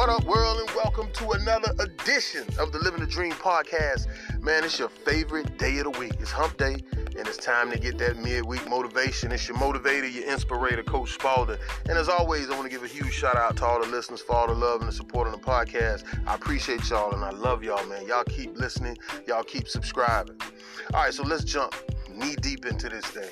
What up, world, and welcome to another edition of the Living the Dream podcast. Man, it's your favorite day of the week. It's hump day, and it's time to get that midweek motivation. It's your motivator, your inspirator, Coach Spaulding. And as always, I want to give a huge shout out to all the listeners for all the love and the support on the podcast. I appreciate y'all, and I love y'all, man. Y'all keep listening. Y'all keep subscribing. All right, so let's jump knee deep into this thing.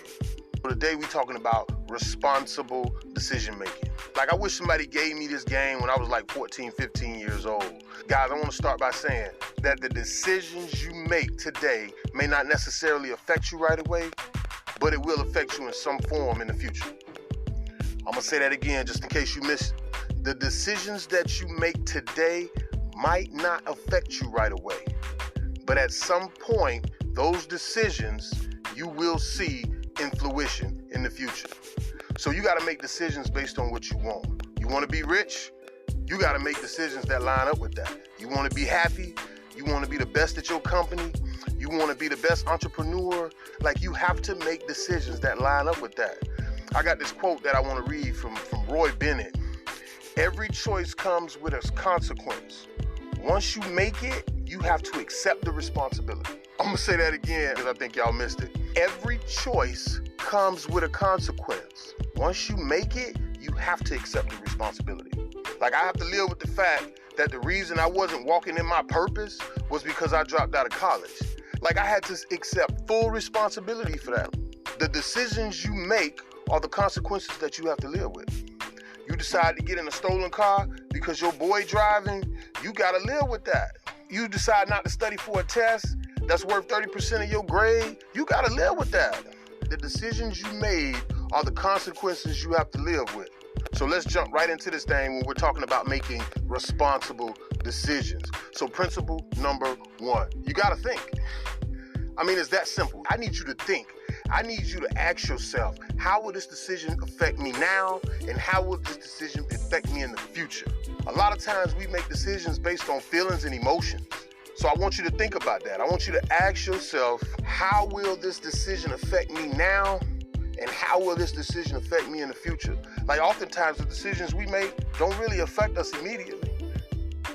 Today we're talking about responsible decision making. Like, I wish somebody gave me this game when I was like 14, 15 years old. Guys, I want to start by saying that the decisions you make today may not necessarily affect you right away, but it will affect you in some form in the future. I'm going to say that again just in case you missed it. The decisions that you make today might not affect you right away, but at some point, those decisions you will see in fruition in the future. So you got to make decisions based on what you want. You want to be rich? You got to make decisions that line up with that. You want to be happy? You want to be the best at your company? You want to be the best entrepreneur? Like, you have to make decisions that line up with that. I got this quote that I want to read from Roy Bennett. Every choice comes with a consequence. Once you make it, you have to accept the responsibility. I'm going to say that again because I think y'all missed it. Every choice comes with a consequence. Once you make it, you have to accept the responsibility. Like, I have to live with the fact that the reason I wasn't walking in my purpose was because I dropped out of college. Like, I had to accept full responsibility for that. The decisions you make are the consequences that you have to live with. You decide to get in a stolen car because your boy driving, you got to live with that. You decide not to study for a test that's worth 30% of your grade, you got to live with that. The decisions you made are the consequences you have to live with. So let's jump right into this thing when we're talking about making responsible decisions. So principle number 1, you got to think. I mean, it's that simple. I need you to think. I need you to ask yourself, how will this decision affect me now? And how will this decision affect me in the future? A lot of times we make decisions based on feelings and emotions. So I want you to think about that. I want you to ask yourself, how will this decision affect me now? And how will this decision affect me in the future? Like, oftentimes the decisions we make don't really affect us immediately.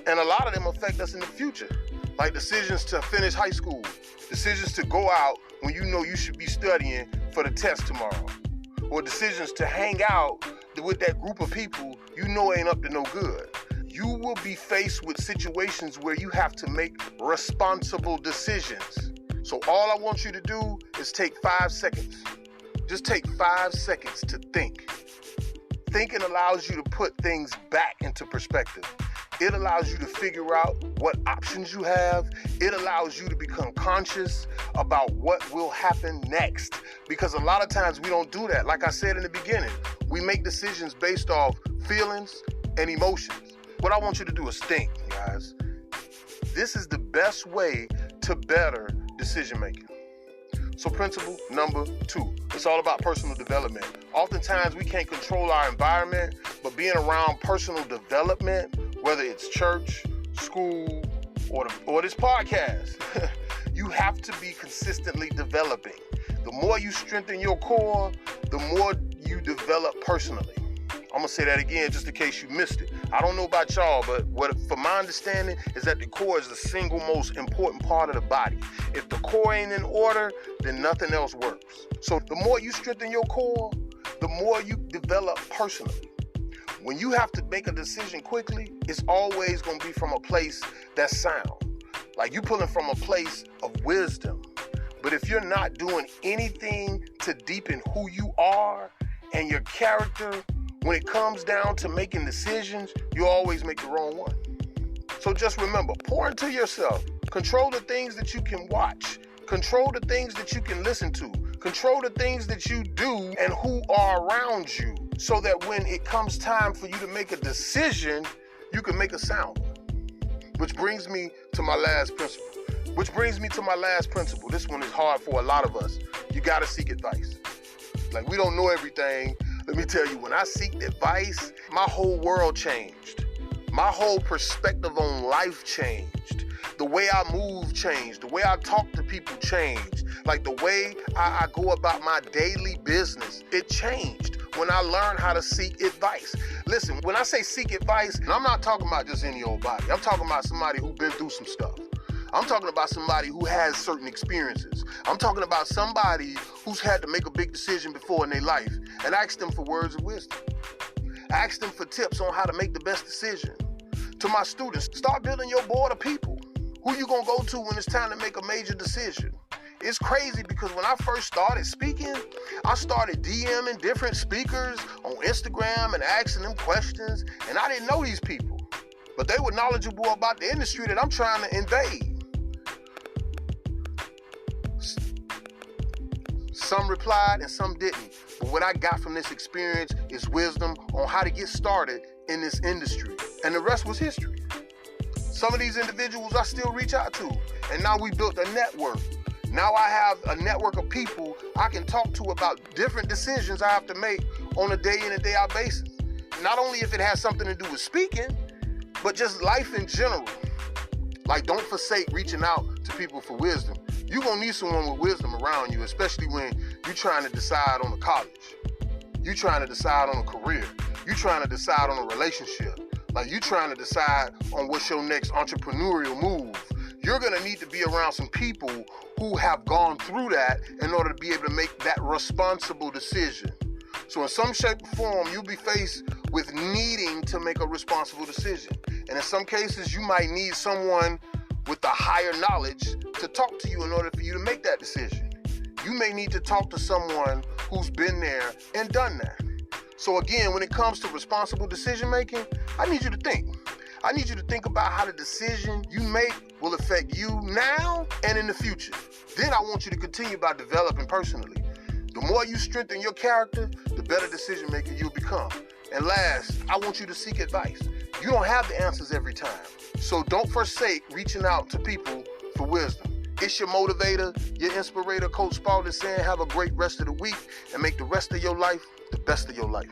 And a lot of them affect us in the future. Like decisions to finish high school, decisions to go out when you know you should be studying for the test tomorrow, or decisions to hang out with that group of people you know ain't up to no good. You will be faced with situations where you have to make responsible decisions. So all I want you to do is take 5 seconds. Just take 5 seconds to think. Thinking allows you to put things back into perspective. It allows you to figure out what options you have. It allows you to become conscious about what will happen next. Because a lot of times we don't do that. Like I said in the beginning, we make decisions based off feelings and emotions. What I want you to do is think, guys. This is the best way to better decision making. So principle number 2, it's all about personal development. Oftentimes we can't control our environment, but being around personal development, whether it's church, school, or this podcast, you have to be consistently developing. The more you strengthen your core, the more you develop personally. I'm going to say that again just in case you missed it. I don't know about y'all, but from my understanding is that the core is the single most important part of the body. If the core ain't in order, then nothing else works. So the more you strengthen your core, the more you develop personally. When you have to make a decision quickly, it's always going to be from a place that's sound. Like, you pulling from a place of wisdom. But if you're not doing anything to deepen who you are and your character, when it comes down to making decisions, you always make the wrong one. So just remember, pour into yourself. Control the things that you can watch. Control the things that you can listen to. Control the things that you do and who are around you, so that when it comes time for you to make a decision, you can make a sound one. Which brings me to my last principle. This one is hard for a lot of us. You got to seek advice. Like, we don't know everything. Let me tell you, when I seeked advice, my whole world changed. My whole perspective on life changed. The way I move changed. The way I talk to people changed. Like, the way I go about my daily business, it changed. when I learned how to seek advice. Listen, when I say seek advice, I'm not talking about just any old body. I'm talking about somebody who's been through some stuff. I'm talking about somebody who has certain experiences. I'm talking about somebody who's had to make a big decision before in their life and ask them for words of wisdom. Ask them for tips on how to make the best decision. To my students, start building your board of people. Who you gonna go to when it's time to make a major decision? It's crazy because when I first started speaking, I started DMing different speakers on Instagram and asking them questions, and I didn't know these people, but they were knowledgeable about the industry that I'm trying to invade. Some replied and some didn't, but what I got from this experience is wisdom on how to get started in this industry, and the rest was history. Some of these individuals I still reach out to, and now we built a network. Now I have a network of people I can talk to about different decisions I have to make on a day in and day out basis. Not only if it has something to do with speaking, but just life in general. Like, don't forsake reaching out to people for wisdom. You're gonna need someone with wisdom around you, especially when you're trying to decide on a college. You're trying to decide on a career. You're trying to decide on a relationship. Like, you're trying to decide on what's your next entrepreneurial move. You're gonna need to be around some people who have gone through that in order to be able to make that responsible decision. So in some shape or form, you'll be faced with needing to make a responsible decision. And in some cases, you might need someone with the higher knowledge to talk to you in order for you to make that decision. You may need to talk to someone who's been there and done that. So again, when it comes to responsible decision making, I need you to think. I need you to think about how the decision you make will affect you now and in the future. Then I want you to continue by developing personally. The more you strengthen your character, the better decision maker you'll become. And last, I want you to seek advice. You don't have the answers every time. So don't forsake reaching out to people for wisdom. It's your motivator, your inspirator, Coach Spaulding, saying have a great rest of the week and make the rest of your life the best of your life.